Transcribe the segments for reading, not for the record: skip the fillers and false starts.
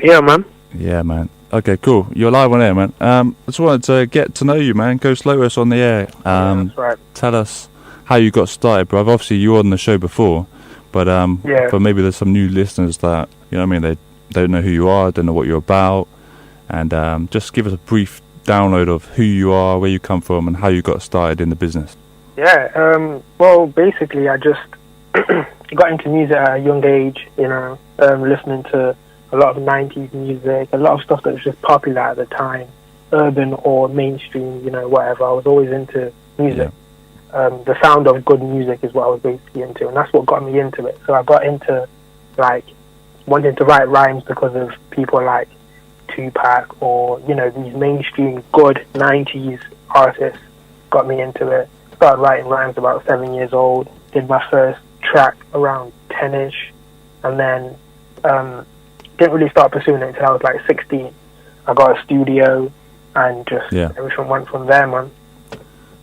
Yeah, man. Yeah, man. Okay, cool. You're live on air, man. I just wanted to get to know you, man. GhostLotus on the air. Yeah, that's right. Tell us how you got started, bruv. Obviously, you were on the show before, but Yeah. for maybe there's some new listeners that, you know what I mean, they don't know who you are, don't know what you're about, and just give us a brief download of who you are, where you come from, and how you got started in the business. Yeah, well, basically, I just got into music at a young age, listening to a lot of 90s music, a lot of stuff that was just popular at the time, urban or mainstream, whatever. I was always into music. Yeah. The sound of good music is what I was basically into, and that's what got me into it. So I got into, wanting to write rhymes because of people like Tupac or, these mainstream good 90s artists got me into it. Started writing rhymes about 7 years old, did my first track around 10-ish, and then didn't really start pursuing it until I was like 16. I got a studio, and just everything went from there, man.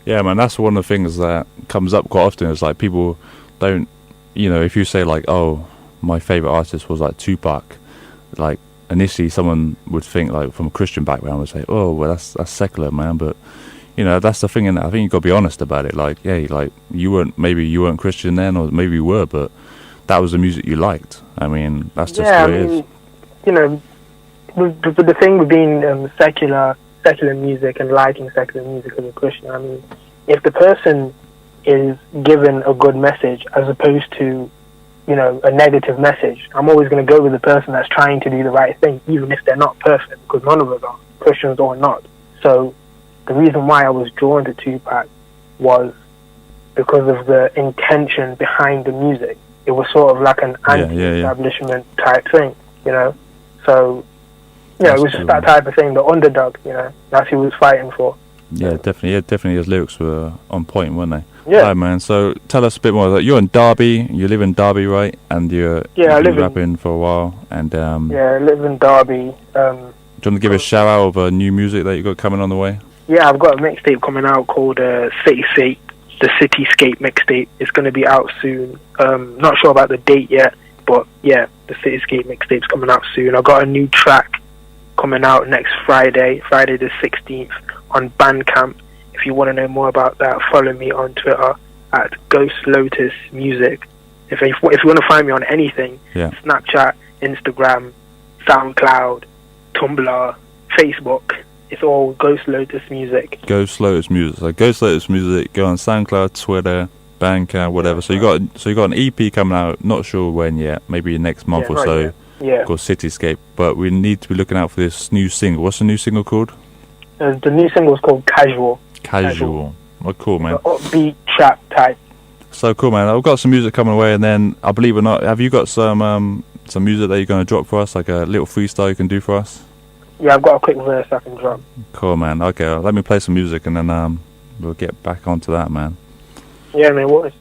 Yeah, man, that's one of the things that comes up quite often. Is like people don't, if you say like, oh, my favorite artist was like Tupac, like initially someone would think like from a Christian background would say, oh, well that's secular, man. But that's the thing, and I think you got to be honest about it. Like, yeah, like you weren't Christian then, or maybe you were, but that was the music you liked. I mean, that's just the way it is. The thing with being secular music and liking secular music as a Christian, I mean, if the person is given a good message as opposed to, a negative message, I'm always going to go with the person that's trying to do the right thing, even if they're not perfect, because none of us are, Christians or not. So the reason why I was drawn to Tupac was because of the intention behind the music. It was sort of like an anti-establishment type thing, So, it was just that type of thing, the underdog, that's who he was fighting for. Yeah, definitely his lyrics were on point, weren't they? Yeah. Right, man, so tell us a bit more. Like, you're in Derby, you live in Derby, right? And you've been rapping for a while. And I live in Derby. Do you want to give a shout out of new music that you got coming on the way? Yeah, I've got a mixtape coming out called Cityscape, the Cityscape mixtape. It's going to be out soon. Not sure about the date yet, but yeah, the Cityscape mixtape's coming out soon. I've got a new track coming out next Friday the 16th on Bandcamp. If you want to know more about that, follow me on Twitter at GhostLotus Music. If you want to find me on anything, Snapchat, Instagram, SoundCloud, Tumblr, Facebook, it's all GhostLotus Music. GhostLotus Music. So GhostLotus Music. Go on SoundCloud, Twitter, Bandcamp, whatever. So you got an EP coming out. Not sure when yet. Maybe next month or so. Yet. Yeah. Called Cityscape. But we need to be looking out for this new single. What's the new single called? The new single is called Casual. Casual. Oh, cool, man. The upbeat trap type. So cool, man. I've got some music coming away, and then I believe it or not, have you got some music that you're going to drop for us, like a little freestyle you can do for us? Yeah, I've got a quick verse I can drop. Cool, man. Okay, let me play some music, and then we'll get back onto that, man. Yeah, man. What?